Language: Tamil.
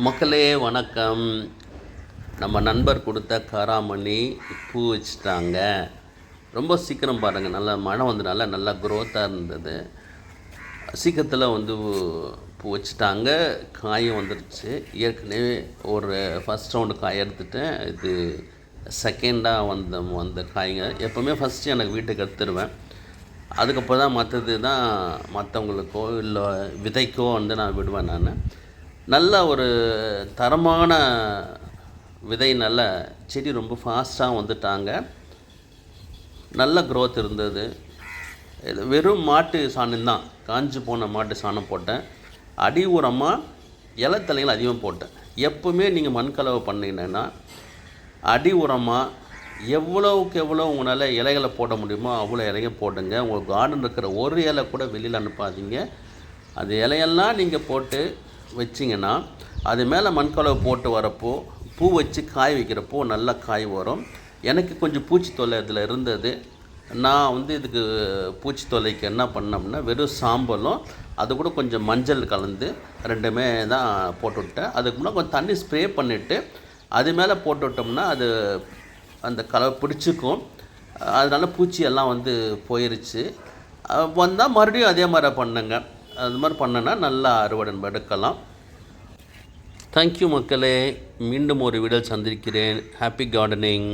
மக்களே வணக்கம். நம்ம நண்பர் கொடுத்த காராமணி பூ வச்சுட்டாங்க. ரொம்ப சீக்கிரம் பாருங்கள், நல்லா மழை வந்தனால நல்லா க்ரோத்தாக இருந்தது. சீக்கிரத்தில் பூ வச்சுட்டாங்க. காயும் வந்துடுச்சு. ஏற்கனவே ஒரு ஃபஸ்ட் ரவுண்டு காய் எடுத்துட்டேன். இது செகண்டாக வந்த காய்ங்க. எப்போவுமே ஃபஸ்ட்டு எனக்கு வீட்டுக்கு எடுத்துடுவேன். அதுக்கப்புறம் தான் மற்றவங்களுக்கோ இல்லை விதைக்கோ நான் விடுவேன். நல்ல ஒரு தரமான விதை, நல்ல செடி ரொம்ப ஃபாஸ்ட்டாக வந்துட்டாங்க. நல்ல க்ரோத் இருந்தது. இது வெறும் மாட்டு சாணம் தான், காஞ்சி போன மாட்டு சாணம் போட்டேன். அடி உரமாக இலைத்தலைகள் அதிகமாக போட்டேன். எப்போவுமே நீங்கள் மண்கலவை பண்ணிங்கன்னா அடி உரமாக எவ்வளோவுக்கு எவ்வளோ உங்களால் இலைகளை போட முடியுமோ அவ்வளோ இலையை போடுங்க. உங்கள் கார்டன் இருக்கிற ஒரு இலை கூட வெளியில் அனுப்பாதீங்க. அது இலையெல்லாம் நீங்கள் போட்டு வச்சிங்கன்னா அது மேலே மண்கலவை போட்டு வரப்போ பூ வச்சு காய் வைக்கிறப்போ நல்லா காய் வரும். எனக்கு கொஞ்சம் பூச்சி தொல்லை இதில் இருந்தது. நான் இதுக்கு பூச்சி தொல்லைக்கு என்ன பண்ணோம்னா, வெறும் சாம்பலும் அது கூட கொஞ்சம் மஞ்சள் கலந்து ரெண்டுமே தான் போட்டுவிட்டேன். அதுக்கு முன்னாடி கொஞ்சம் தண்ணி ஸ்ப்ரே பண்ணிவிட்டு அது மேலே போட்டுவிட்டோம்னா அது அந்த கலவை பிடிச்சிக்கும். அதனால பூச்சி எல்லாம் போயிருச்சு. வந்தால் மறுபடியும் அதே மாதிரி பண்ணுங்க. அது மாதிரி பண்ணனா நல்லா அறுவடை எடுக்கலாம். தேங்க்யூ மக்களே. மீண்டும் ஒரு வீடியோ சந்திக்கிறேன். Happy gardening.